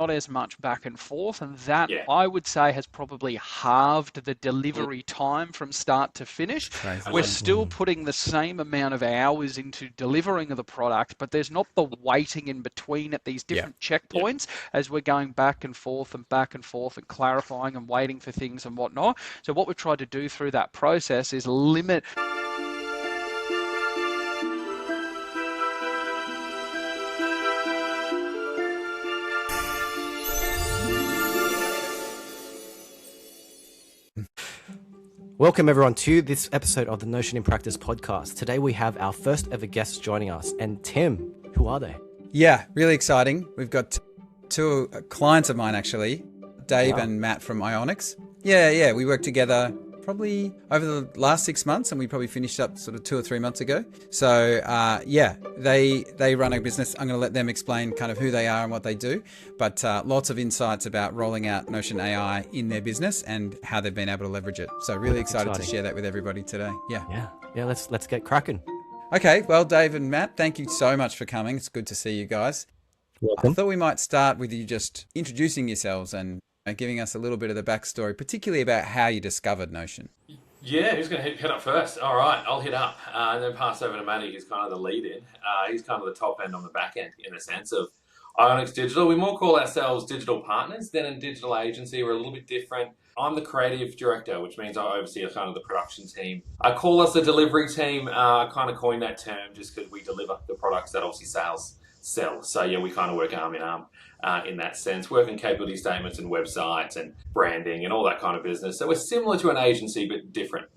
not as much back and forth, and that Yeah. I would say has probably halved the delivery time from start to finish. Crazy. We're still putting the same amount of hours into delivering the product, but there's not the waiting in between at these different checkpoints as we're going back and forth and clarifying and waiting for things and whatnot. So what we've tried to do through that process is limit Welcome everyone to this episode of the Notion in Practice podcast. Today we have our first ever guests joining us. And Tim, who are they? Yeah, really exciting. We've got two clients of mine actually, Dave and Matt from Ionix. Yeah, we worked together probably over the last 6 months, and we probably finished up sort of 2 or 3 months ago. So they run a business. I'm going to let them explain kind of who they are and what they do, but lots of insights about rolling out Notion AI in their business and how they've been able to leverage it. So really excited to share that with everybody today. Yeah. Let's get cracking. Okay, well, Dave and Matt, thank you so much for coming. It's good to see you guys. Welcome. I thought we might start with you just introducing yourselves and giving us a little bit of the backstory, particularly about how you discovered Notion. Yeah, who's going to hit up first? All right, I'll hit up and then pass over to Matty, who's kind of the lead in. He's kind of the top end on the back end in the sense of Ionix Digital. We more call ourselves digital partners than a digital agency. We're a little bit different. I'm the creative director, which means I oversee kind of the production team. I call us a delivery team. I kind of coined that term just because we deliver the products that obviously sales sell. So yeah, we kind of work arm in arm in that sense, working capability statements and websites and branding and all that kind of business. So we're similar to an agency, but different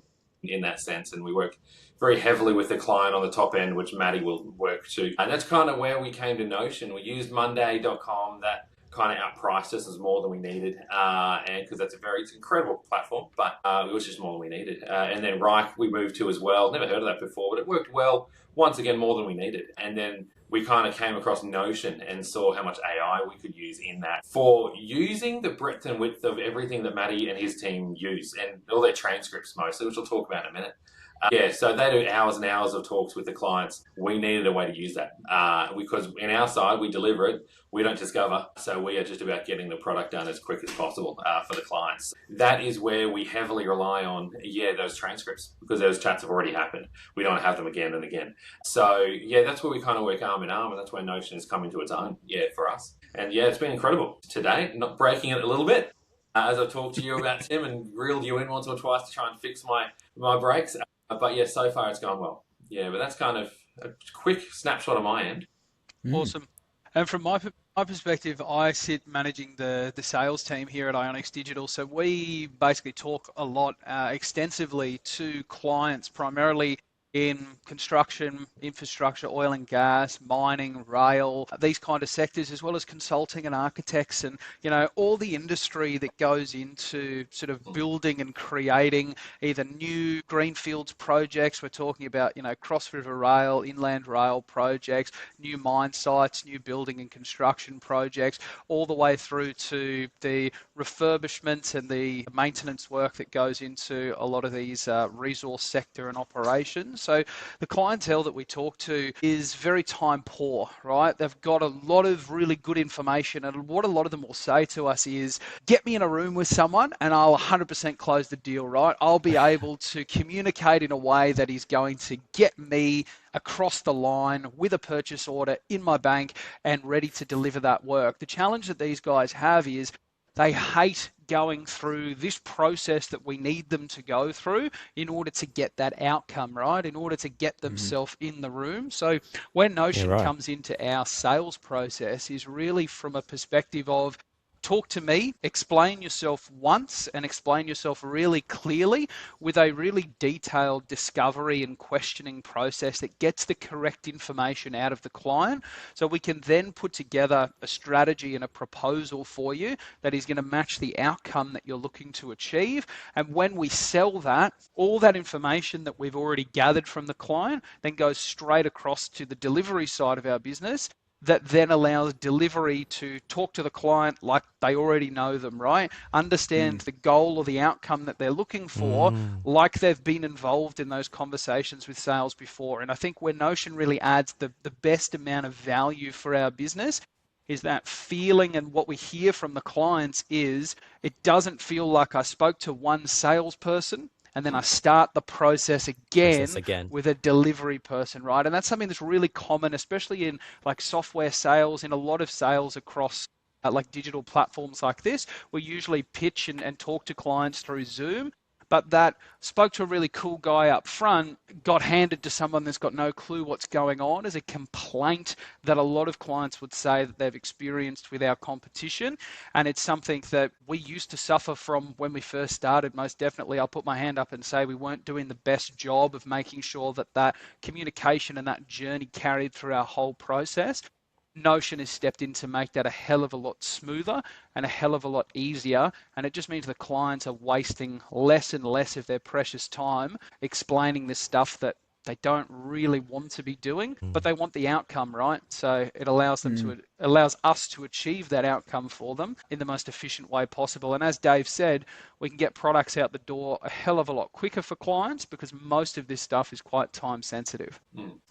in that sense. And we work very heavily with the client on the top end, which Maddie will work to. And that's kind of where we came to Notion. We used Monday.com. That kind of outpriced us as more than we needed, and because it's an incredible platform, but it was just more than we needed. And then Reich we moved to as well. Never heard of that before, but it worked well. Once again, more than we needed. And then we kind of came across Notion and saw how much AI we could use in that for using the breadth and width of everything that Matty and his team use, and all their transcripts mostly, which we'll talk about in a minute. So they do hours and hours of talks with the clients. We needed a way to use that because in our side, we deliver it. We don't discover. So we are just about getting the product done as quick as possible for the clients. That is where we heavily rely on, those transcripts, because those chats have already happened. We don't have them again and again. So that's where we kind of work arm in arm, and that's where Notion has come into its own, for us. And it's been incredible today, not breaking it a little bit, as I've talked to you about, Tim, and reeled you in once or twice to try and fix my breaks. But so far it's gone well. But that's kind of a quick snapshot on my end. Awesome. And from my perspective, I sit managing the sales team here at Ionix Digital. So we basically talk a lot extensively to clients, primarily in construction, infrastructure, oil and gas, mining, rail, these kind of sectors, as well as consulting and architects and, all the industry that goes into sort of building and creating either new greenfields projects. We're talking about, cross river rail, inland rail projects, new mine sites, new building and construction projects, all the way through to the refurbishment and the maintenance work that goes into a lot of these resource sector and operations. So the clientele that we talk to is very time poor, right? They've got a lot of really good information, and what a lot of them will say to us is, get me in a room with someone and I'll 100% close the deal, right? I'll be able to communicate in a way that is going to get me across the line with a purchase order in my bank and ready to deliver that work. The challenge that these guys have is they hate going through this process that we need them to go through in order to get that outcome, right? In order to get themselves in the room. So when Notion comes into our sales process is really from a perspective of, talk to me, explain yourself once and explain yourself really clearly with a really detailed discovery and questioning process that gets the correct information out of the client. So we can then put together a strategy and a proposal for you that is going to match the outcome that you're looking to achieve. And when we sell that, all that information that we've already gathered from the client then goes straight across to the delivery side of our business, that then allows delivery to talk to the client like they already know them, right? Understand the goal or the outcome that they're looking for, like they've been involved in those conversations with sales before. And I think where Notion really adds the best amount of value for our business is that feeling, and what we hear from the clients is it doesn't feel like I spoke to one salesperson and then I start the process again with a delivery person, right? And that's something that's really common, especially in like software sales, in a lot of sales across like digital platforms like this. We usually pitch and talk to clients through Zoom. But that spoke to a really cool guy up front, got handed to someone that's got no clue what's going on, is a complaint that a lot of clients would say that they've experienced with our competition. And it's something that we used to suffer from when we first started. Most definitely, I'll put my hand up and say we weren't doing the best job of making sure that that communication and that journey carried through our whole process. Notion has stepped in to make that a hell of a lot smoother and a hell of a lot easier. And it just means the clients are wasting less and less of their precious time explaining this stuff that they don't really want to be doing, but they want the outcome, right? So it allows them to, allows us to achieve that outcome for them in the most efficient way possible. And as Dave said, we can get products out the door a hell of a lot quicker for clients because most of this stuff is quite time sensitive.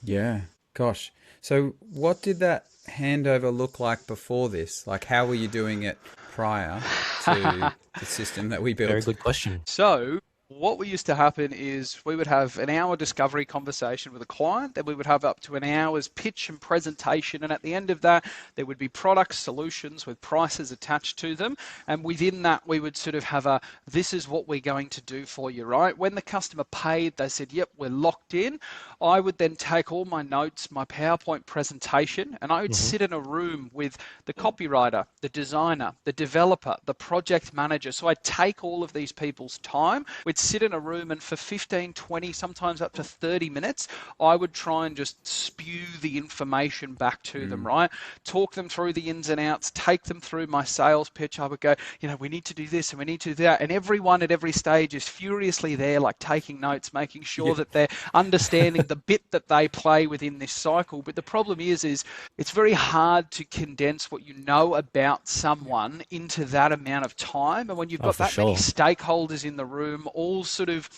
Yeah. Gosh. So what did that handover look like before this? Like, how were you doing it prior to the system that we built? Very good question. So what we used to happen is we would have an hour discovery conversation with a client, then we would have up to an hour's pitch and presentation, and at the end of that there would be product solutions with prices attached to them, and within that we would sort of have a, this is what we're going to do for you, right? When the customer paid, they said, yep, we're locked in. I would then take all my notes, my PowerPoint presentation, and I would sit in a room with the copywriter, the designer, the developer, the project manager. So I'd take all of these people's time, we'd sit in a room, and for 15, 20, sometimes up to 30 minutes, I would try and just spew the information back to them, right? Talk them through the ins and outs, take them through my sales pitch. I would go, you know, we need to do this and we need to do that. And everyone at every stage is furiously there, like taking notes, making sure that they're understanding the bit that they play within this cycle. But the problem is it's very hard to condense what you know about someone into that amount of time. And when you've got that many stakeholders in the room, all sort of,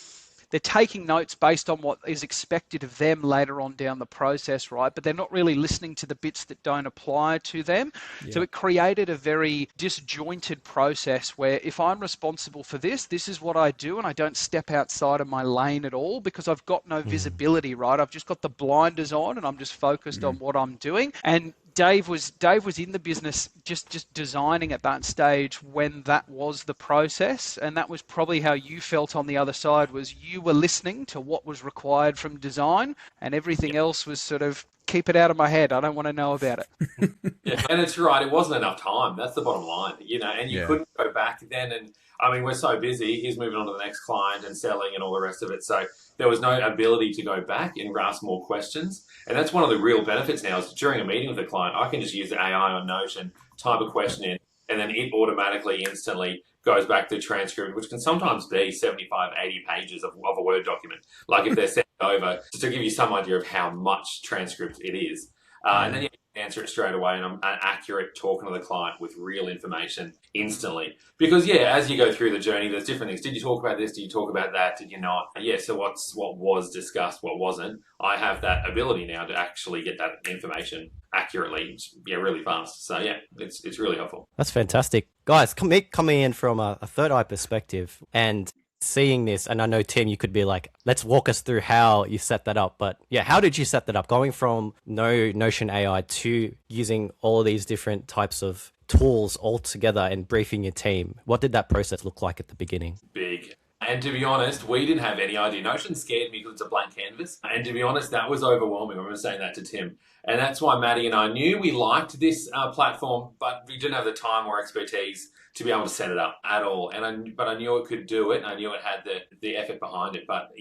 they're taking notes based on what is expected of them later on down the process, right? But they're not really listening to the bits that don't apply to them. So it created a very disjointed process where if I'm responsible for this, this is what I do, and I don't step outside of my lane at all because I've got no visibility, right? I've just got the blinders on and I'm just focused on what I'm doing. And Dave was in the business just designing at that stage when that was the process, and that was probably how you felt on the other side, was you were listening to what was required from design and everything else was sort of, keep it out of my head, I don't want to know about it. Yeah, and it's right, it wasn't enough time, that's the bottom line, you know, and you couldn't go back then, and I mean, we're so busy, he's moving on to the next client and selling and all the rest of it, so there was no ability to go back and ask more questions. And that's one of the real benefits now is during a meeting with a client, I can just use the AI on Notion, type a question in, and then it automatically, instantly goes back to transcript, which can sometimes be 75, 80 pages of a Word document. Like if they're sent over, just to give you some idea of how much transcript it is. And then you answer it straight away, and I'm accurate talking to the client with real information instantly. Because as you go through the journey, there's different things. Did you talk about this? Did you talk about that? Did you not? So what was discussed, what wasn't? I have that ability now to actually get that information accurately, really fast. So it's really helpful. That's fantastic. Guys, coming in from a third eye perspective and seeing this, and I know, Tim, you could be like, let's walk us through how you set that up. But how did you set that up? Going from no Notion AI to using all of these different types of tools all together and briefing your team. What did that process look like at the beginning? Big. And to be honest, we didn't have any idea. Notion scared me because it's a blank canvas. And to be honest, that was overwhelming. I remember saying that to Tim. And that's why Maddie and I knew we liked this platform, but we didn't have the time or expertise to be able to set it up at all. But I knew it could do it. And I knew it had the effort behind it. But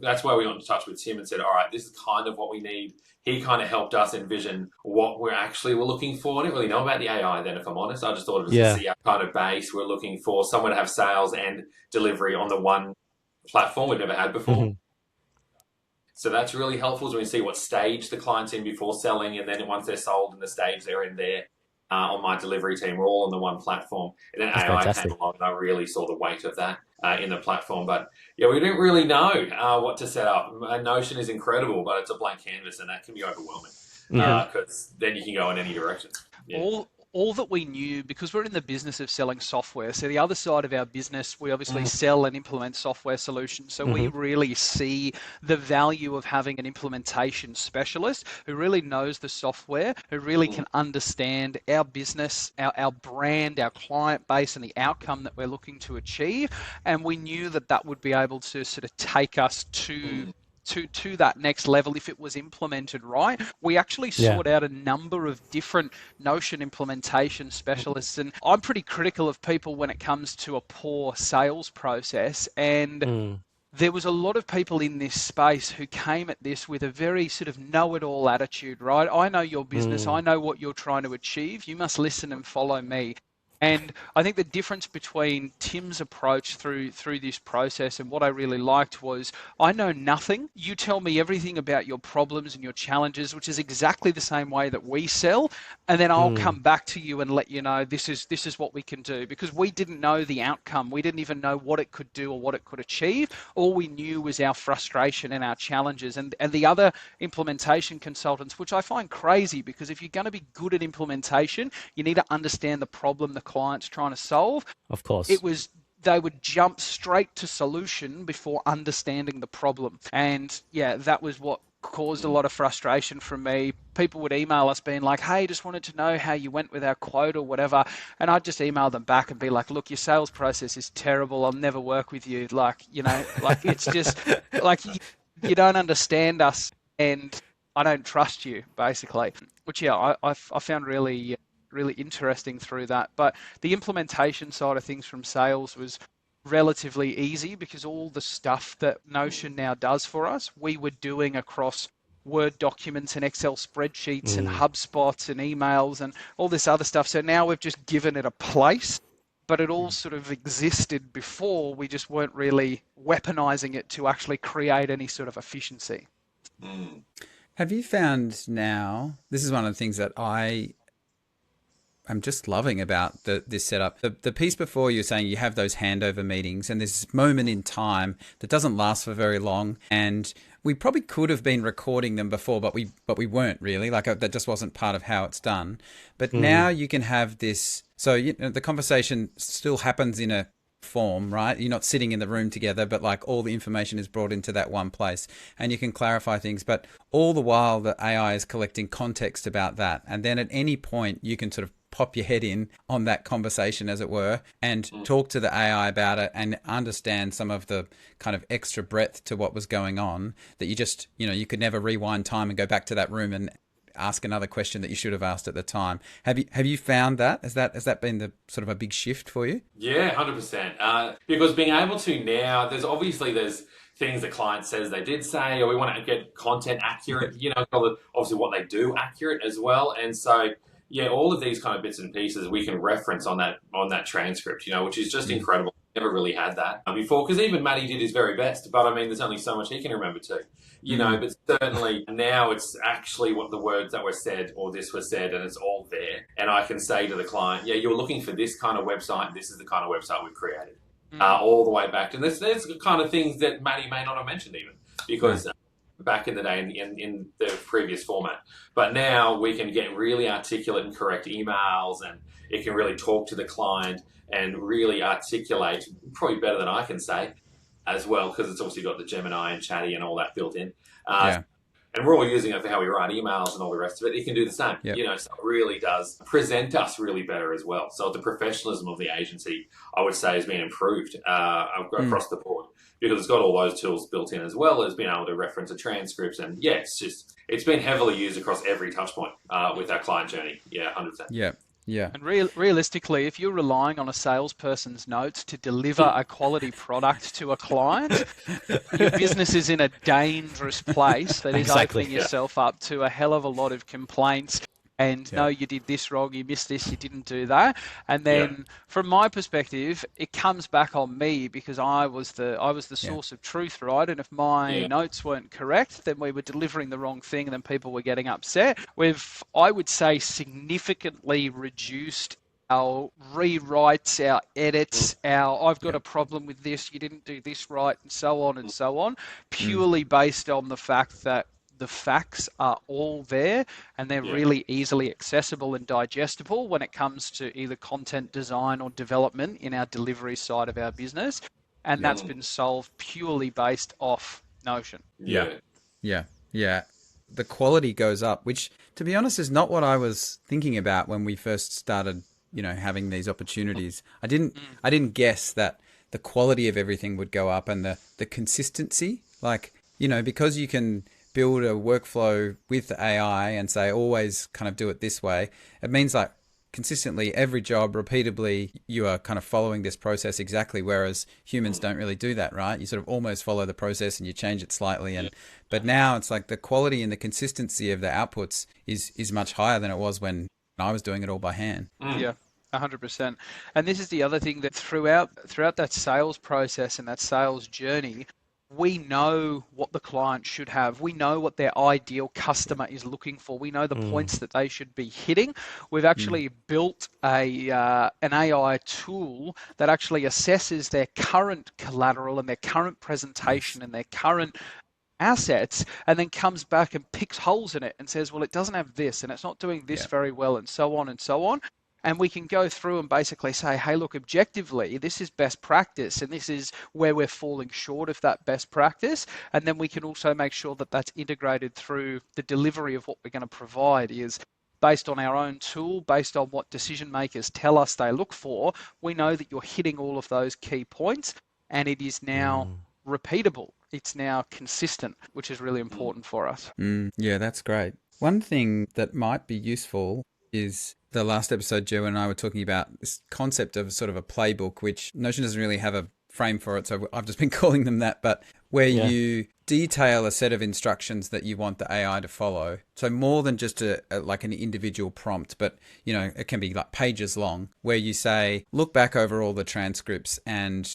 that's why we got in touch with Tim and said, all right, this is kind of what we need. He kind of helped us envision what we're looking for. I didn't really know about the AI then, if I'm honest. I just thought it was a CEO kind of base. We're looking for someone to have sales and delivery on the one platform we've never had before. Mm-hmm. So that's really helpful when we see what stage the client's in before selling, and then once they're sold and the stage they're in there. On my delivery team, we're all on the one platform. And then AI came along and I really saw the weight of that in the platform. But we didn't really know what to set up. Notion is incredible, but it's a blank canvas and that can be overwhelming because then you can go in any direction. Yeah. all that we knew, because we're in the business of selling software. So the other side of our business, we obviously sell and implement software solutions. So we really see the value of having an implementation specialist who really knows the software, who really can understand our business, our brand, our client base, and the outcome that we're looking to achieve. And we knew that that would be able to sort of take us to that next level if it was implemented right. We actually sought out a number of different Notion implementation specialists, and I'm pretty critical of people when it comes to a poor sales process. And there was a lot of people in this space who came at this with a very sort of know-it-all attitude, right? I know your business. I know what you're trying to achieve. You must listen and follow me. And I think the difference between Tim's approach through this process and what I really liked was, I know nothing. You tell me everything about your problems and your challenges, which is exactly the same way that we sell. And then I'll come back to you and let you know this is what we can do, because we didn't know the outcome. We didn't even know what it could do or what it could achieve. All we knew was our frustration and our challenges. And the other implementation consultants, which I find crazy, because if you're going to be good at implementation, you need to understand the problem the client's trying to solve. Of course. They would jump straight to solution before understanding the problem. And yeah, that was what caused a lot of frustration from me. People would email us being like, hey, just wanted to know how you went with our quote or whatever. And I'd just email them back and be like, look, your sales process is terrible. I'll never work with you. Like, it's just like, you don't understand us and I don't trust you, basically. Which, yeah, I found really interesting through that. But the implementation side of things from sales was relatively easy, because all the stuff that Notion now does for us, we were doing across Word documents and Excel spreadsheets and HubSpots and emails and all this other stuff. So now we've just given it a place, but it all sort of existed before. We just weren't really weaponizing it to actually create any sort of efficiency. Have you found now, this is one of the things that I'm just loving about this setup. The piece before, you're saying you have those handover meetings and there's this moment in time that doesn't last for very long. And we probably could have been recording them before, but we weren't really. Like, that just wasn't part of how it's done. But now you can have this. So the conversation still happens in a form, right? You're not sitting in the room together, but like all the information is brought into that one place and you can clarify things. But all the while the AI is collecting context about that. And then at any point you can sort of pop your head in on that conversation, as it were, and talk to the AI about it and understand some of the kind of extra breadth to what was going on that you just, you could never rewind time and go back to that room and ask another question that you should have asked at the time. Have you found that? Has that been the sort of a big shift for you? Yeah, 100%. Because being able to now, there's things the client says they did say, or we want to get content accurate, obviously what they do accurate as well. And so, yeah, all of these kind of bits and pieces we can reference on that transcript, which is just incredible. Never really had that before, because even Matty did his very best, but I mean, there's only so much he can remember too, but certainly now it's actually what the words that were said or this was said, and it's all there. And I can say to the client, yeah, you're looking for this kind of website. This is the kind of website we've created, all the way back. And there's the kind of things that Matty may not have mentioned even, because back in the day in the previous format. But now we can get really articulate and correct emails, and it can really talk to the client and really articulate, probably better than I can say as well, because it's obviously got the Gemini and Chatty and all that built in. And we're all using it for how we write emails and all the rest of it. It can do the same, so it really does present us really better as well. So the professionalism of the agency, I would say, has been improved across the board, because it's got all those tools built in, as well as being able to reference the transcripts. And yeah, it's been heavily used across every touch point with our client journey. Yeah, 100%. Yeah. And realistically, if you're relying on a salesperson's notes to deliver a quality product to a client, your business is in a dangerous place that is opening yourself up to a hell of a lot of complaints. And no, you did this wrong, you missed this, you didn't do that. And then from my perspective, it comes back on me, because I was the source of truth, right? And if my notes weren't correct, then we were delivering the wrong thing and then people were getting upset. We've, I would say, significantly reduced our rewrites, our edits, I've got a problem with this, you didn't do this right, and so on, purely based on the fact that the facts are all there and they're really easily accessible and digestible when it comes to either content design or development in our delivery side of our business. And that's been solved purely based off Notion. Yeah. The quality goes up, which, to be honest, is not what I was thinking about when we first started, having these opportunities. I didn't guess that the quality of everything would go up and the consistency, because you can build a workflow with AI and say, always kind of do it this way. It means like consistently every job repeatably you are kind of following this process exactly, whereas humans don't really do that, right? You sort of almost follow the process and you change it slightly, but now it's like the quality and the consistency of the outputs is much higher than it was when I was doing it all by hand. Yeah. 100%. And this is the other thing, that throughout that sales process and that sales journey, we know what the client should have. We know what their ideal customer is looking for. We know the points that they should be hitting. We've actually built an AI tool that actually assesses their current collateral and their current presentation and their current assets, and then comes back and picks holes in it and says, well, it doesn't have this and it's not doing this very well, and so on and so on. And we can go through and basically say, hey, look, objectively, this is best practice and this is where we're falling short of that best practice. And then we can also make sure that that's integrated through the delivery of what we're going to provide is based on our own tool, based on what decision makers tell us they look for. We know that you're hitting all of those key points and it is now repeatable. It's now consistent, which is really important for us. Yeah, that's great. One thing that might be useful is the last episode, Jerwin and I were talking about this concept of sort of a playbook, which Notion doesn't really have a frame for it, so I've just been calling them that, but where you detail a set of instructions that you want the AI to follow. So more than just like an individual prompt, but it can be like pages long, where you say, look back over all the transcripts and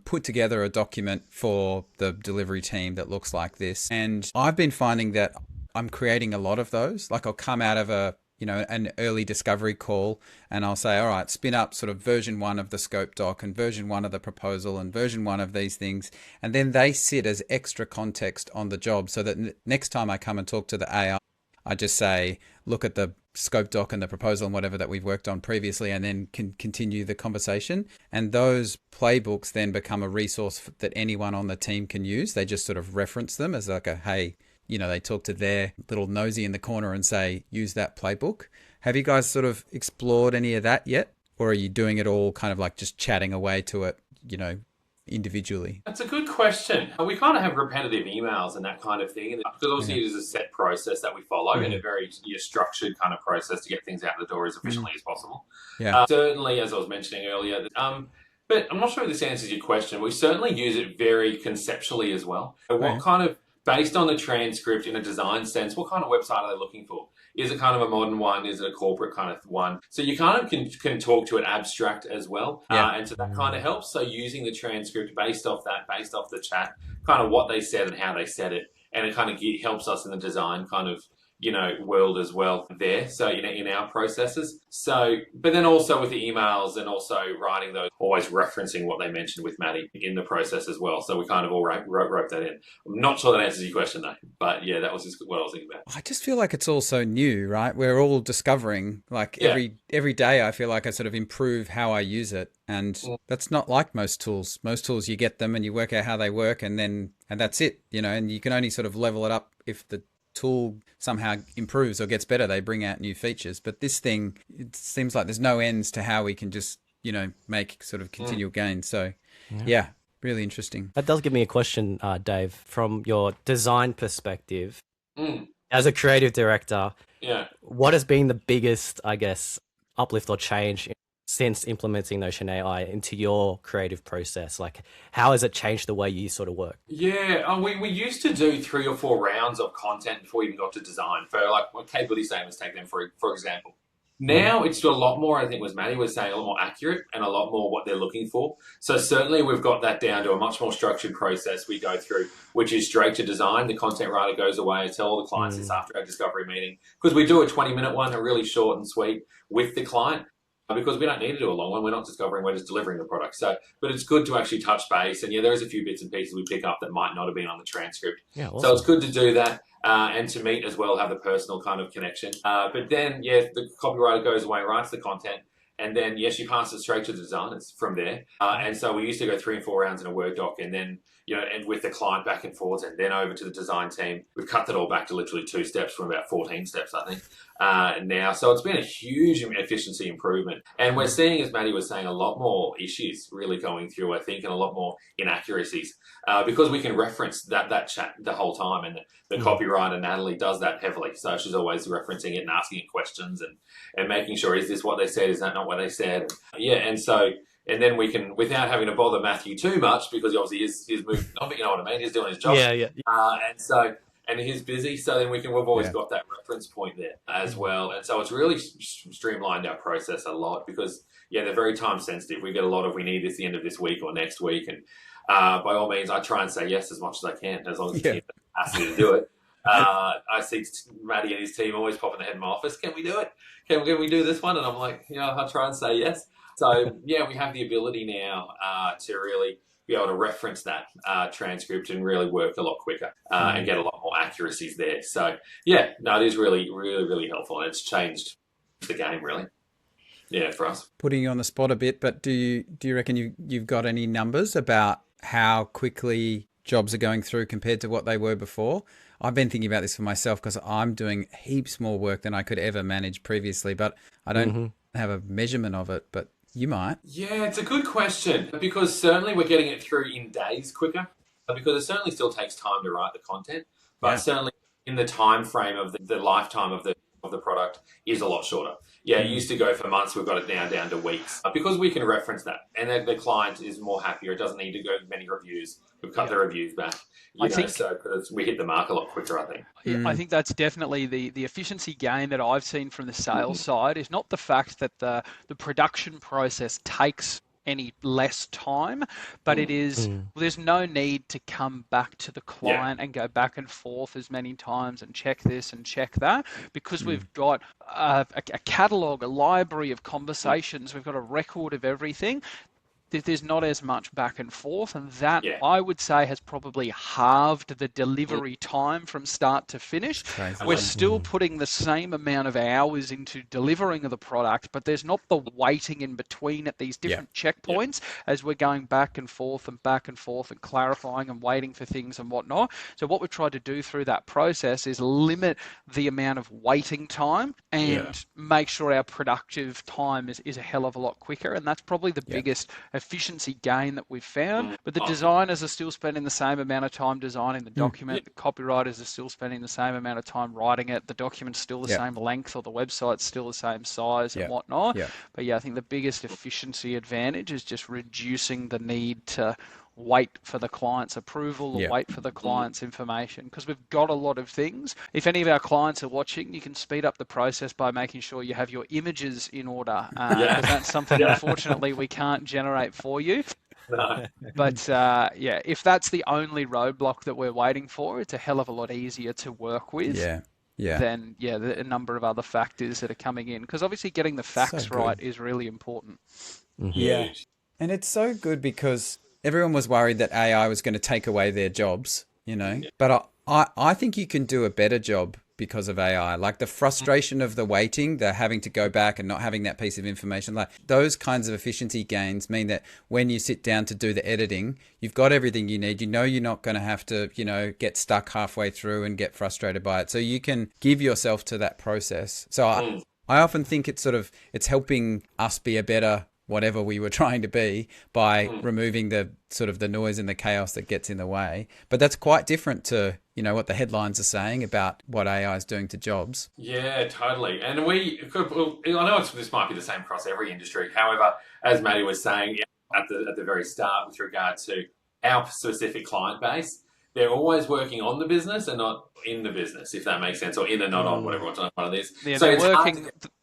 put together a document for the delivery team that looks like this. And I've been finding that I'm creating a lot of those. Like I'll come out of an early discovery call and I'll say, all right, spin up sort of version 1 of the scope doc and version 1 of the proposal and version 1 of these things. And then they sit as extra context on the job so that next time I come and talk to the AI, I just say, look at the scope doc and the proposal and whatever that we've worked on previously, and then can continue the conversation. And those playbooks then become a resource that anyone on the team can use. They just sort of reference them as like hey, they talk to their little nosy in the corner and say, use that playbook. Have you guys sort of explored any of that yet? Or are you doing it all kind of like just chatting away to it, individually? That's a good question. We kind of have repetitive emails and that kind of thing, because obviously it is a set process that we follow and a very structured kind of process to get things out the door as efficiently as possible. Certainly, as I was mentioning earlier, but I'm not sure if this answers your question. We certainly use it very conceptually as well. What kind of, based on the transcript in a design sense, what kind of website are they looking for? Is it kind of a modern one? Is it a corporate kind of one? So you kind of can talk to it abstract as well. And so that kind of helps. So using the transcript based off the chat, kind of what they said and how they said it. And it kind of helps us in the design kind of, world as well there. So, in our processes. So, but then also with the emails and also writing those, always referencing what they mentioned with Maddie in the process as well. So we kind of all wrote that in. I'm not sure that answers your question though, but yeah, that was just what I was thinking about. I just feel like it's all so new, right? We're all discovering, every day I feel like I sort of improve how I use it. And that's not like most tools. Most tools, you get them and you work out how they work and that's it, and you can only sort of level it up if the tool somehow improves or gets better. They bring out new features, but this thing, it seems like there's no ends to how we can just make sort of continual gains. So really interesting. That does give me a question, Dave, from your design perspective as a creative director. What has been the biggest, I guess, uplift or change since implementing Notion AI into your creative process? Like, how has it changed the way you sort of work? We used to do 3 or 4 rounds of content before we even got to design. For like what capability statements, take them for example. Now it's a lot more, I think was Maddie was saying, a lot more accurate and a lot more what they're looking for. So certainly we've got that down to a much more structured process we go through, which is straight to design. The content writer goes away and tell all the clients this after our discovery meeting, because we do a 20-minute one, a really short and sweet with the client. Because we don't need to do a long one. We're not discovering, we're just delivering the product. So, but it's good to actually touch base. And there is a few bits and pieces we pick up that might not have been on the transcript. Yeah, awesome. So it's good to do that. and to meet as well, have the personal kind of connection. But then, yeah, the copywriter goes away, writes the content, and then, yeah, she passes straight to the designers from there. And so we used to go 3 and 4 rounds in a Word doc, and then, and with the client back and forth, and then over to the design team. We've cut that all back to literally 2 steps from about 14 steps, I think, now. So it's been a huge efficiency improvement. And we're seeing, as Maddie was saying, a lot more issues really going through, I think, and a lot more inaccuracies, because we can reference that chat the whole time. And the copywriter, Natalie, does that heavily. So she's always referencing it and asking it questions and making sure, is this what they said? Is that not what they said? And then we can, without having to bother Matthew too much, because obviously he's moving on, but you know what I mean? He's doing his job. And he's busy. So then we've always got that reference point there as well. And so it's really streamlined our process a lot, because, they're very time sensitive. We get a lot of, we need this at the end of this week or next week. And by all means, I try and say yes as much as I can, as long as the team has the capacity to do it. I see Matty and his team always pop in the head of my office. Can we do it? Can we do this one? And I'm like, I try and say yes. So, we have the ability now to really be able to reference that transcript and really work a lot quicker and get a lot more accuracies there. So, it is really, really, really helpful. And it's changed the game, really. Yeah, for us. Putting you on the spot a bit, but do you reckon you've got any numbers about how quickly jobs are going through compared to what they were before? I've been thinking about this for myself, because I'm doing heaps more work than I could ever manage previously, but I don't have a measurement of it, but you might. Yeah, it's a good question, because certainly we're getting it through in days quicker, because it certainly still takes time to write the content, but certainly in the time frame of the lifetime of the product is a lot shorter. It used to go for months. We've got it now down to weeks, because we can reference that, and the client is more happier. It doesn't need to go many reviews. We've cut the reviews back. Because we hit the mark a lot quicker, I think. I think that's definitely the efficiency gain that I've seen from the sales side is not the fact that the production process takes any less time, but it is, there's no need to come back to the client and go back and forth as many times and check this and check that, because we've got a catalogue, a library of conversations, we've got a record of everything. There's not as much back and forth, and that I would say has probably halved the delivery time from start to finish. We're still putting the same amount of hours into delivering the product, but there's not the waiting in between at these different checkpoints as we're going back and forth and clarifying and waiting for things and whatnot. So what we've tried to do through that process is limit the amount of waiting time and make sure our productive time is a hell of a lot quicker, and that's probably the biggest efficiency gain that we've found. But the designers are still spending the same amount of time designing the document. The copywriters are still spending the same amount of time writing it. The document's still the same length, or the website's still the same size and whatnot. But I think the biggest efficiency advantage is just reducing the need to wait for the client's approval or wait for the client's information, because we've got a lot of things. If any of our clients are watching, you can speed up the process by making sure you have your images in order, because that's something unfortunately we can't generate for you. No. But if that's the only roadblock that we're waiting for, it's a hell of a lot easier to work with. Than a number of other factors that are coming in, because obviously getting the facts right is really important. And it's so good, because everyone was worried that AI was going to take away their jobs, but I think you can do a better job because of AI. Like the frustration of the waiting, the having to go back and not having that piece of information, like those kinds of efficiency gains mean that when you sit down to do the editing, you've got everything you need. You're not going to have to, get stuck halfway through and get frustrated by it. So you can give yourself to that process. So I often think it's helping us be a better whatever we were trying to be by removing the sort of the noise and the chaos that gets in the way. But that's quite different to, what the headlines are saying about what AI is doing to jobs. Yeah, totally. And I know this might be the same across every industry. However, as Matty was saying at the very start with regard to our specific client base, they're always working on the business and not in the business, if that makes sense, or in and not on, whatever one of these. Yeah, so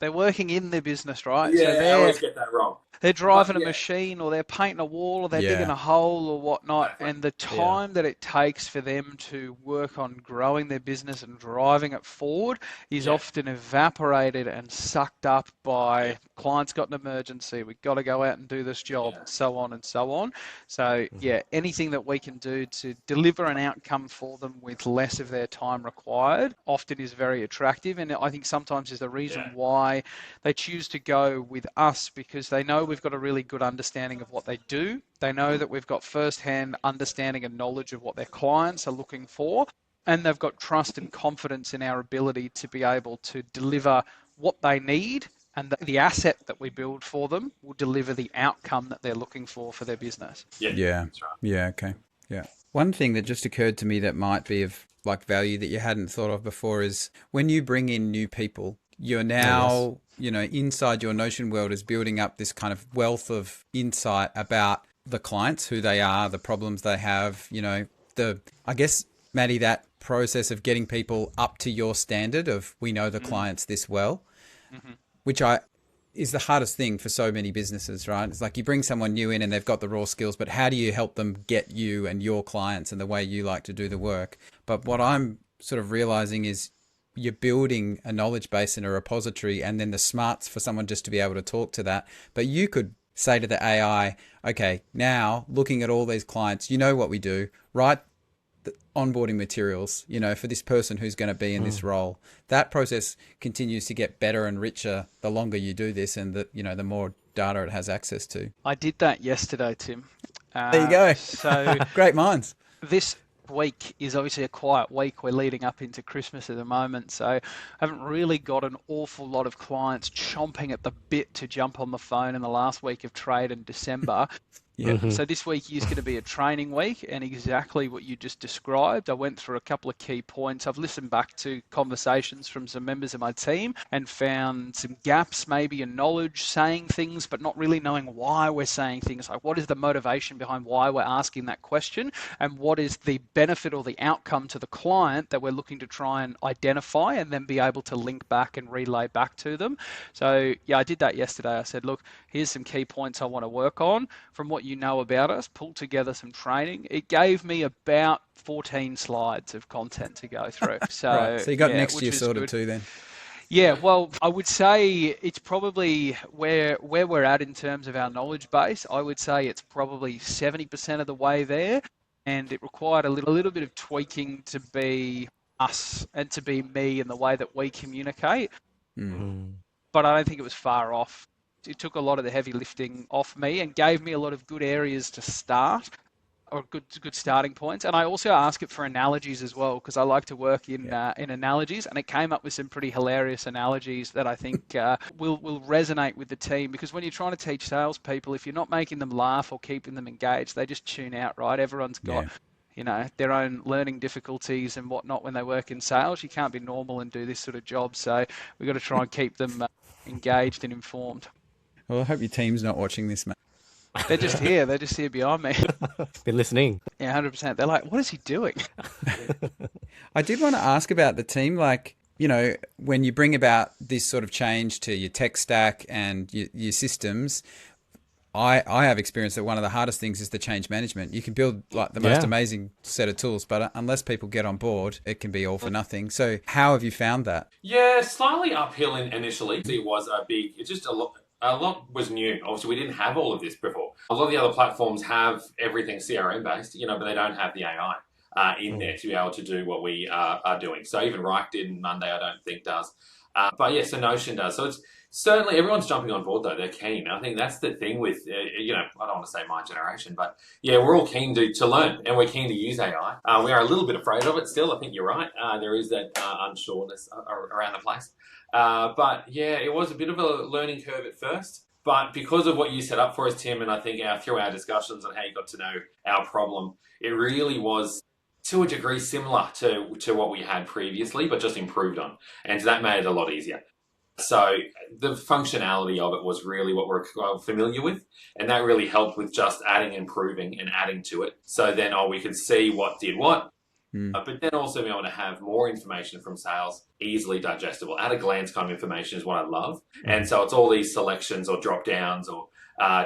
they're working in the business, right? Yeah, so I always get that wrong. They're driving a machine, or they're painting a wall, or they're digging a hole or whatnot. Exactly. And the time that it takes for them to work on growing their business and driving it forward is often evaporated and sucked up by client's got an emergency, we've got to go out and do this job, Yeah. so on and so on. So yeah, anything that we can do to deliver an outcome for them with less of their time required often is very attractive. And I think sometimes is the reason why they choose to go with us, because they know we've got a really good understanding of what they do. They know that we've got first-hand understanding and knowledge of what their clients are looking for. And they've got trust and confidence in our ability to be able to deliver what they need, and the asset that we build for them will deliver the outcome that they're looking for their business. Yeah. That's right. Yeah. Okay. Yeah. One thing that just occurred to me that might be of like value that you hadn't thought of before is when you bring in new people, you're now, you know, inside your Notion world is building up this kind of wealth of insight about the clients, who they are, the problems they have, you know, I guess, Maddie, that process of getting people up to your standard of we know the clients this well, which is the hardest thing for so many businesses, right? It's like you bring someone new in and they've got the raw skills, but how do you help them get you and your clients and the way you like to do the work? But what I'm sort of realizing is you're building a knowledge base and a repository, and then the smarts for someone just to be able to talk to that. But you could say to the AI, okay, now looking at all these clients, you know what we do, write the onboarding materials, you know, for this person who's going to be in this role. That process continues to get better and richer the longer you do this, and the, you know, the more data it has access to. I did that yesterday, Tim. There you go. So Great minds. this week is obviously a quiet week. We're leading up into Christmas at the moment, so I haven't really got an awful lot of clients chomping at the bit to jump on the phone in the last week of trade in December. Yeah. So this week is going to be a training week, and exactly what you just described. I went through a couple of key points. I've listened back to conversations from some members of my team and found some gaps maybe in knowledge, saying things but not really knowing why we're saying things. Like, what is the motivation behind why we're asking that question, and what is the benefit or the outcome to the client that we're looking to try and identify and then be able to link back and relay back to them. So yeah, I did that yesterday. I said, look, here's some key points I want to work on from what you know about us, pulled together some training. It gave me about 14 slides of content to go through. So, Right. So you got next year which is sorted good. too then. Yeah, well, I would say it's probably where we're at in terms of our knowledge base. I would say it's probably 70% of the way there, and it required a little bit of tweaking to be us and to be me in the way that we communicate. But I don't think it was far off. It took a lot of the heavy lifting off me and gave me a lot of good areas to start, or good starting points. And I also ask it for analogies as well, because I like to work in analogies, and it came up with some pretty hilarious analogies that I think will resonate with the team. Because when you're trying to teach salespeople, if you're not making them laugh or keeping them engaged, they just tune out, right? Everyone's got you know, their own learning difficulties and whatnot when they work in sales. You can't be normal and do this sort of job. So we've got to try and keep them engaged and informed. Well, I hope your team's not watching this, mate. They're just here. They're just here behind me. Been listening. Yeah, 100%. They're like, what is he doing? I did want to ask about the team. Like, you know, when you bring about this sort of change to your tech stack and your systems, I have experienced that one of the hardest things is the change management. You can build like the most amazing set of tools, but unless people get on board, it can be all for nothing. So how have you found that? Yeah, slightly uphill initially. It was it's just a lot was new. Obviously, we didn't have all of this before. A lot of the other platforms have everything CRM based, you know, but they don't have the AI in there to be able to do what we are doing. So even Reich did, Monday I don't think does. But yeah, so Notion does. So it's certainly everyone's jumping on board though. They're keen. I think that's the thing with, you know, I don't want to say my generation, but yeah, we're all keen to learn and we're keen to use AI. We are a little bit afraid of it still. I think you're right. There is that unsureness around the place. But yeah, it was a bit of a learning curve at first. But because of what you set up for us, Tim, and I think through our discussions on how you got to know our problem, it really was to a degree similar to what we had previously, but just improved on. And so that made it a lot easier. So the functionality of it was really what we're familiar with. And that really helped with just adding, improving and adding to it. So then we could see what did what. But then also be able to have more information from sales, easily digestible. At a glance kind of information is what I love. And so it's all these selections or drop downs or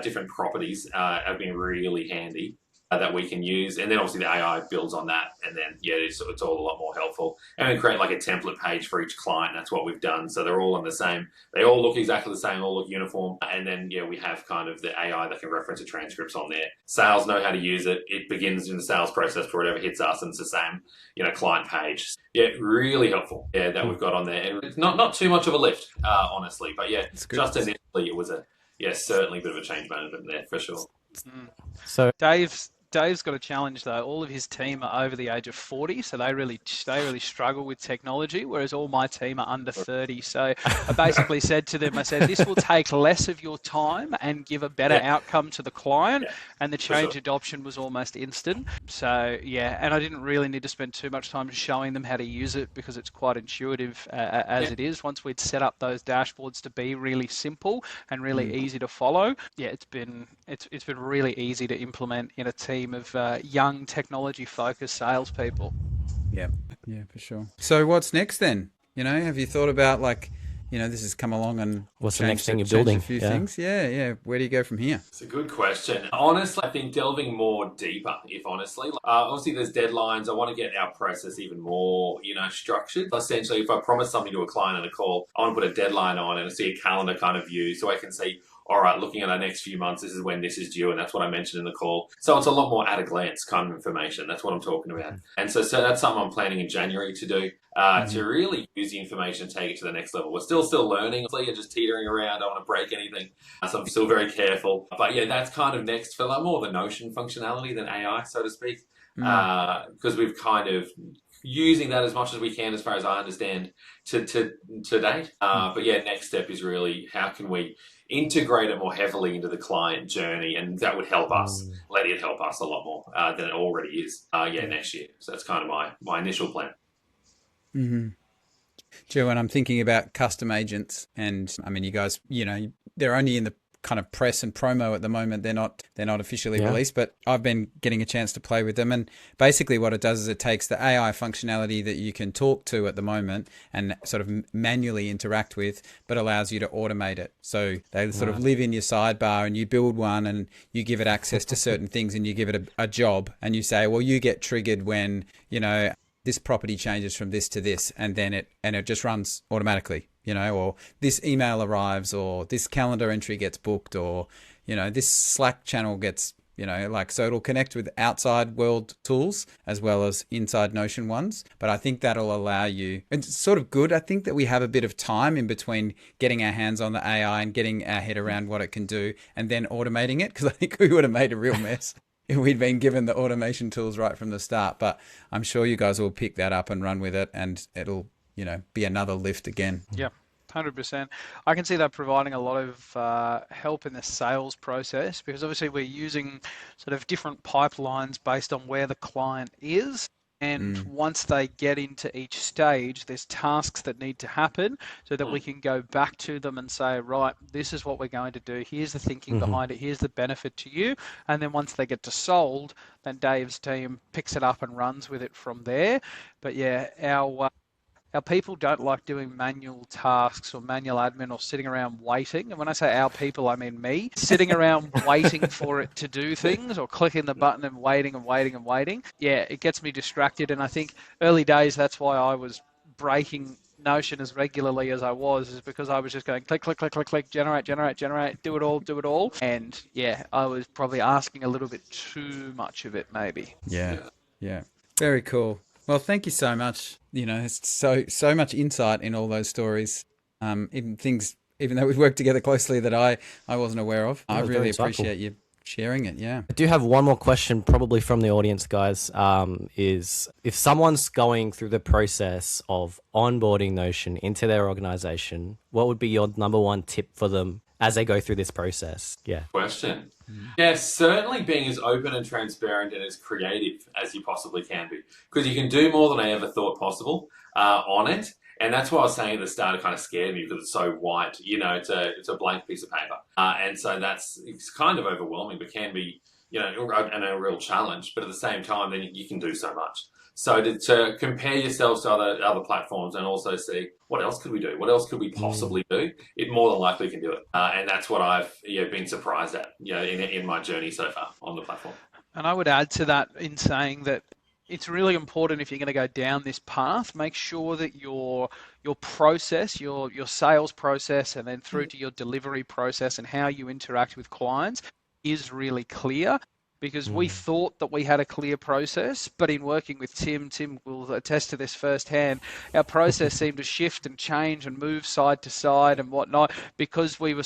different properties have been really handy. that we can use. And then obviously the AI builds on that. And then, yeah, it's all a lot more helpful. And we create like a template page for each client. That's what we've done. So they're all on the same. They all look exactly the same, all look uniform. And then, yeah, we have kind of the AI that can reference the transcripts on there. Sales know how to use it. It begins in the sales process for whatever hits us, and it's the same, client page. Yeah, really helpful. Yeah, that we've got on there. And it's not too much of a lift, honestly. But yeah, just initially it was certainly a bit of a change management there for sure. So Dave's got a challenge though. All of his team are over the age of 40, so they really struggle with technology, whereas all my team are under 30. So I basically said to them, I said, this will take less of your time and give a better outcome to the client, and the change adoption was almost instant. So yeah, and I didn't really need to spend too much time showing them how to use it because it's quite intuitive as it is. Once we'd set up those dashboards to be really simple and really easy to follow, it's been really easy to implement in a team of young technology-focused salespeople. Yeah, for sure. So what's next then? Have you thought about this has come along and what's the next thing you're building? A few things. Yeah. Where do you go from here? It's a good question. Honestly, I think delving more deeper, if honestly. Obviously, there's deadlines. I want to get our process even more, structured. Essentially, if I promise something to a client in a call, I want to put a deadline on and see a calendar kind of view so I can see, all right, looking at our next few months, this is when this is due, and that's what I mentioned in the call. So it's a lot more at a glance kind of information. That's what I'm talking about. And so that's something I'm planning in January to do, to really use the information and take it to the next level. We're still learning. You're just teetering around. I don't want to break anything. So I'm still very careful. But yeah, that's kind of next for more of the Notion functionality than AI, so to speak, because we've kind of using that as much as we can, as far as I understand, to date. But yeah, next step is really how can we integrate it more heavily into the client journey, and that would help us, let it help us a lot more than it already is. Next year. So that's kind of my initial plan. Mm-hmm. Joe, and I'm thinking about custom agents, and I mean, you guys, they're only in the kind of press and promo at the moment. They're not officially released, but I've been getting a chance to play with them. And basically what it does is it takes the AI functionality that you can talk to at the moment and sort of manually interact with, but allows you to automate it. So they sort of live in your sidebar, and you build one and you give it access to certain things, and you give it a job, and you say, well, you get triggered when, this property changes from this to this, and then it just runs automatically. Or this email arrives, or this calendar entry gets booked, or, this Slack channel gets, so it'll connect with outside world tools as well as inside Notion ones. But I think that'll allow you, it's sort of good. I think that we have a bit of time in between getting our hands on the AI and getting our head around what it can do, and then automating it, because I think we would have made a real mess if we'd been given the automation tools right from the start. But I'm sure you guys will pick that up and run with it, and it'll, be another lift again. Yeah, 100%. I can see that providing a lot of help in the sales process, because obviously we're using sort of different pipelines based on where the client is. And once they get into each stage, there's tasks that need to happen so that we can go back to them and say, right, this is what we're going to do. Here's the thinking behind it. Here's the benefit to you. And then once they get to sold, then Dave's team picks it up and runs with it from there. But yeah, our people don't like doing manual tasks or manual admin or sitting around waiting. And when I say our people, I mean me. Sitting around waiting for it to do things, or clicking the button and waiting and waiting and waiting. Yeah, it gets me distracted. And I think early days, that's why I was breaking Notion as regularly as I was, is because I was just going click, click, click, click, click, generate, do it all. And yeah, I was probably asking a little bit too much of it, maybe. Yeah. Very cool. Well, thank you so much. It's so much insight in all those stories, even though we've worked together closely, that I wasn't aware of. I really appreciate you sharing it. Yeah. I do have one more question, probably from the audience, guys. Is if someone's going through the process of onboarding Notion into their organization, what would be your number one tip for them as they go through this process? Yeah. Question. Yeah, certainly being as open and transparent and as creative as you possibly can be, because you can do more than I ever thought possible on it. And that's why I was saying at the start, it kind of scared me because it's so white. It's a blank piece of paper, and so it's kind of overwhelming, but can be and a real challenge. But at the same time, then you can do so much. So to compare yourselves to other platforms and also see what else could we do? What else could we possibly do? It more than likely can do it. And that's what I've been surprised at, in my journey so far on the platform. And I would add to that in saying that it's really important if you're going to go down this path, make sure that your process, your sales process, and then through to your delivery process and how you interact with clients is really clear. Because we thought that we had a clear process, but in working with Tim will attest to this firsthand, our process seemed to shift and change and move side to side and whatnot because we were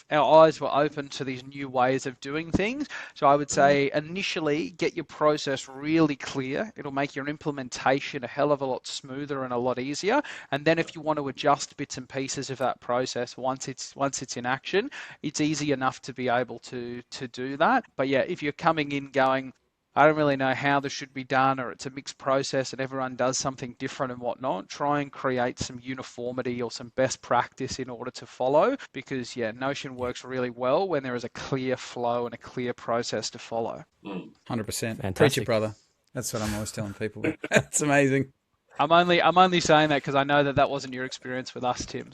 our eyes were open to these new ways of doing things. So I would say initially get your process really clear. It'll make your implementation a hell of a lot smoother and a lot easier. And then if you want to adjust bits and pieces of that process once it's in action, it's easy enough to be able to do that. But yeah, if you're coming in going, I don't really know how this should be done, or it's a mixed process and everyone does something different and whatnot, try and create some uniformity or some best practice in order to follow, because Notion works really well when there is a clear flow and a clear process to follow. 100%. Preach it, brother. That's what I'm always telling people. That's amazing. I'm only saying that because I know that wasn't your experience with us, Tim.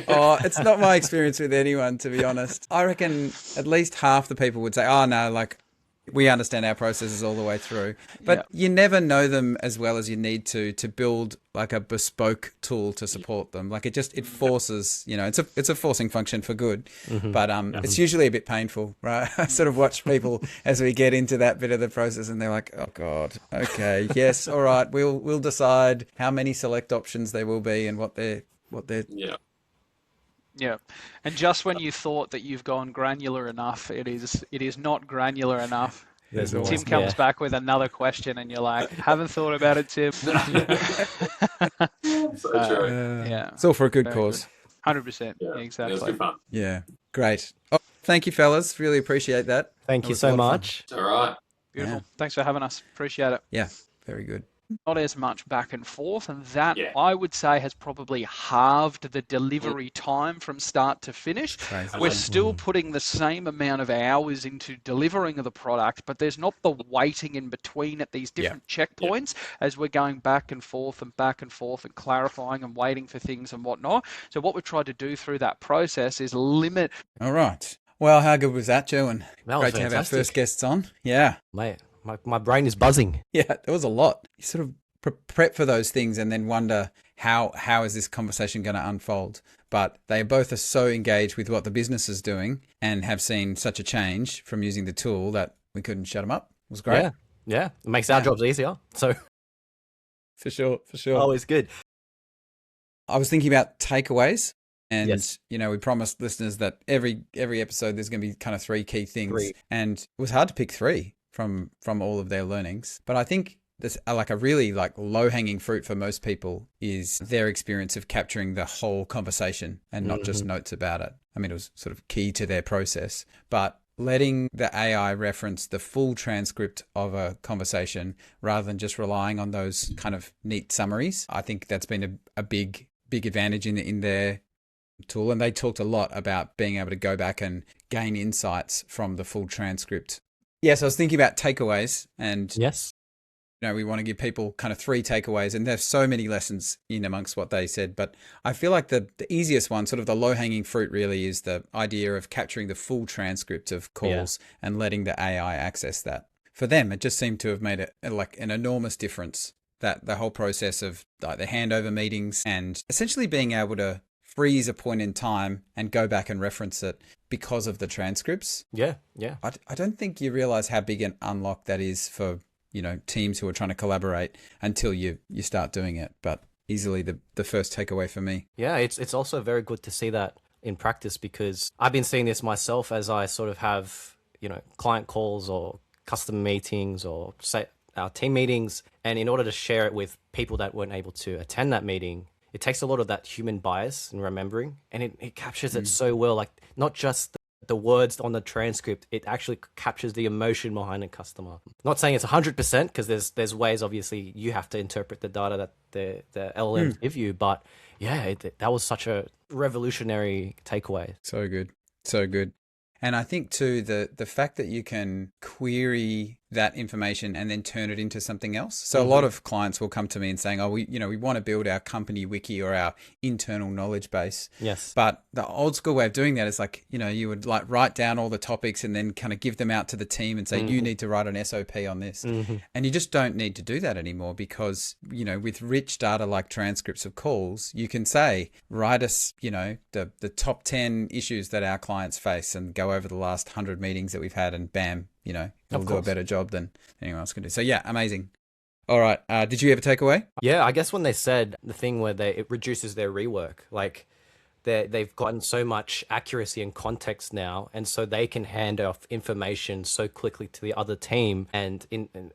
Oh, it's not my experience with anyone, to be honest. I reckon at least half the people would say, oh, no, like, we understand our processes all the way through. But you never know them as well as you need to build like a bespoke tool to support them. Like it forces, it's a forcing function for good. But it's usually a bit painful, right? I sort of watch people as we get into that bit of the process and they're like, oh God, okay, yes, all right, we'll decide how many select options there will be and what they're Yeah, and just when you thought that you've gone granular enough, it is not granular enough. Tim comes back with another question, and you're like, "Haven't thought about it, Tim." So true. Yeah, it's all for a good cause. 100%. Yeah, exactly. It was good fun. Yeah, great. Oh, thank you, fellas. Really appreciate that. Thank you so much. It's all right. Beautiful. Thanks for having us. Appreciate it. Yeah, very good. Not as much back and forth, and that I would say has probably halved the delivery time from start to finish. We're still putting the same amount of hours into delivering the product, but there's not the waiting in between at these different checkpoints as we're going back and forth and clarifying and waiting for things and whatnot. So what we've tried to do through that process is limit. All right. Well, how good was that, Jerwin? Great to have our first guests on. Yeah. Mate. My brain is buzzing. Yeah, there was a lot. You sort of prep for those things and then wonder how is this conversation going to unfold. But they both are so engaged with what the business is doing and have seen such a change from using the tool that we couldn't shut them up. It was great. Yeah. It makes our jobs easier. So for sure. Always good. I was thinking about takeaways. And, we promised listeners that every episode there's going to be kind of 3 key things. And it was hard to pick 3. From all of their learnings. But I think this like a really low-hanging fruit for most people is their experience of capturing the whole conversation and not just notes about it. I mean, it was sort of key to their process, but letting the AI reference the full transcript of a conversation rather than just relying on those kind of neat summaries, I think that's been a big advantage in their tool. And they talked a lot about being able to go back and gain insights from the full transcript. Yes, I was thinking about takeaways and we want to give people kind of 3 takeaways and there's so many lessons in amongst what they said. But I feel like the easiest one, sort of the low hanging fruit really is the idea of capturing the full transcript of calls and letting the AI access that. For them, it just seemed to have made an enormous difference, that the whole process of the handover meetings and essentially being able to freeze a point in time and go back and reference it because of the transcripts. Yeah. I don't think you realize how big an unlock that is for, teams who are trying to collaborate until you start doing it. But easily the first takeaway for me. Yeah, it's also very good to see that in practice because I've been seeing this myself as I sort of have, client calls or custom meetings or say our team meetings. And in order to share it with people that weren't able to attend that meeting, it takes a lot of that human bias in remembering, and it captures it so well. Like not just the words on the transcript, it actually captures the emotion behind a customer. Not saying it's 100% because there's ways, obviously, you have to interpret the data that the LLMs give you. But yeah, that was such a revolutionary takeaway. So good. And I think too, the fact that you can query that information and then turn it into something else. So a lot of clients will come to me and saying, oh, we want to build our company wiki or our internal knowledge base. Yes. But the old school way of doing that is like, you would like write down all the topics and then kind of give them out to the team and say, you need to write an SOP on this. And you just don't need to do that anymore because, with rich data like transcripts of calls, you can say, write us, the top 10 issues that our clients face and go over the last 100 meetings that we've had and bam, it'll do a better job than anyone else can do. So yeah, amazing. All right. Did you have a takeaway? Yeah, I guess when they said the thing where it reduces their rework, like they've gotten so much accuracy and context now, and so they can hand off information so quickly to the other team. And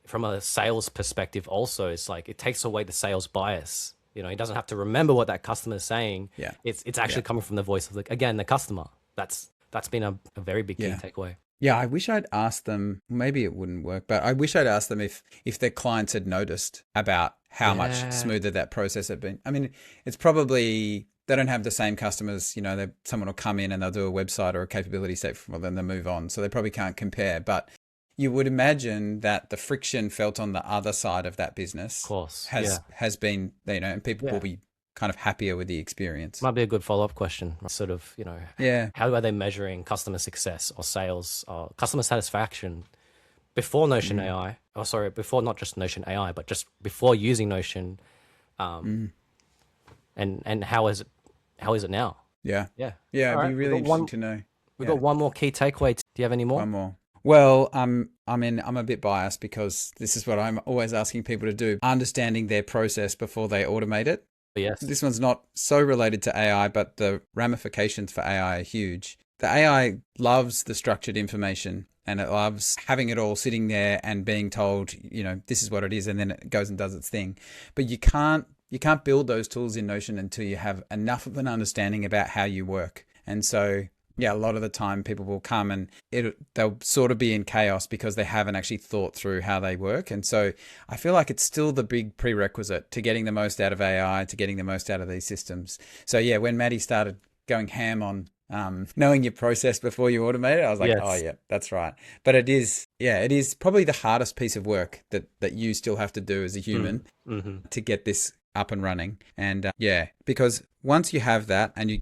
from a sales perspective also, it's like it takes away the sales bias. He doesn't have to remember what that customer is saying. Yeah. It's actually coming from the voice of the customer. That's been a very big key takeaway. Yeah, I wish I'd asked them, maybe it wouldn't work, but I wish I'd asked them if their clients had noticed about how much smoother that process had been. I mean, it's probably, they don't have the same customers, someone will come in and they'll do a website or a capability set, well, then they move on. So they probably can't compare, but you would imagine that the friction felt on the other side of that business of course, has been, and people will be kind of happier with the experience. Might be a good follow-up question. Sort of, how are they measuring customer success or sales or customer satisfaction before Notion AI? Oh, sorry, before not just Notion AI, but just before using Notion. And how is it now? Yeah. Yeah. Yeah, it'd be really interesting to know. We've got one more key takeaway. Do you have any more? One more. Well, I'm a bit biased because this is what I'm always asking people to do, understanding their process before they automate it. Yes. This one's not so related to AI, but the ramifications for AI are huge. The AI loves the structured information and it loves having it all sitting there and being told, this is what it is, and then it goes and does its thing. But you can't build those tools in Notion until you have enough of an understanding about how you work. And so yeah, a lot of the time people will come and they'll sort of be in chaos because they haven't actually thought through how they work. And so I feel like it's still the big prerequisite to getting the most out of AI, to getting the most out of these systems. So yeah, when Maddie started going ham on knowing your process before you automate it, I was like, oh yeah, that's right. But it is probably the hardest piece of work that you still have to do as a human to get this up and running. And because once you have that and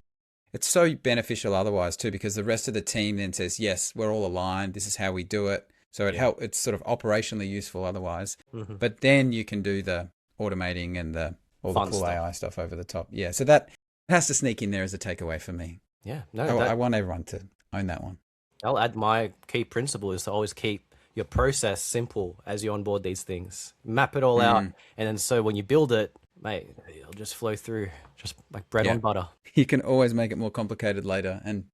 it's so beneficial otherwise too, because the rest of the team then says, yes, we're all aligned. This is how we do it. So it's sort of operationally useful otherwise. But then you can do the automating and all the cool stuff. AI stuff over the top. Yeah. So that has to sneak in there as a takeaway for me. Yeah. No, I want everyone to own that one. I'll add my key principle is to always keep your process simple as you onboard these things. Map it all out. And then so when you build it, mate, it'll just flow through just like bread on butter. You can always make it more complicated later, and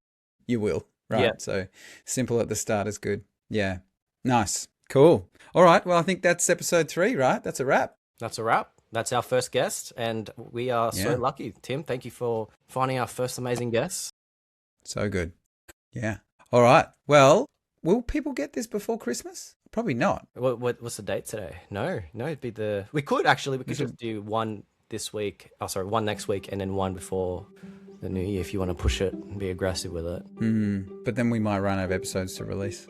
you will, right? Yeah. So simple at the start is good. Yeah. Nice. Cool. All right. Well, I think that's episode 3, right? That's a wrap. That's a wrap. That's our first guest, and we are so lucky. Tim, thank you for finding our first amazing guest. So good. Yeah. All right. Well, will people get this before Christmas? Probably not. What's the date today? No, it'd be we could just do one this week. Oh, sorry, one next week, and then one before the new year if you want to push it and be aggressive with it. But then we might run out of episodes to release.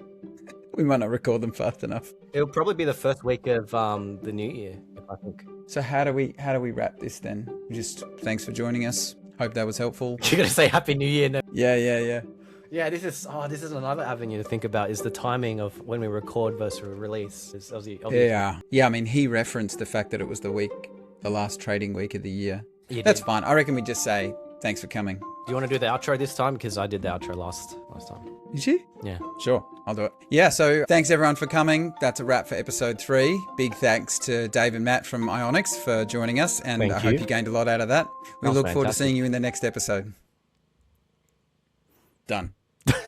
We might not record them fast enough. It'll probably be the first week of the new year, I think. So how do we wrap this then? Just thanks for joining us. Hope that was helpful. You're gonna say Happy New Year now. Yeah. Yeah, this is another avenue to think about is the timing of when we record versus release. Yeah. I mean, he referenced the fact that it was the last trading week of the year. That's fine. I reckon we just say thanks for coming. Do you want to do the outro this time? Because I did the outro last time. Did you? Yeah. Sure, I'll do it. Yeah, so thanks everyone for coming. That's a wrap for episode 3. Big thanks to Dave and Matt from Ionyx for joining us, and I hope you gained a lot out of that. We look forward to seeing you in the next episode. Done.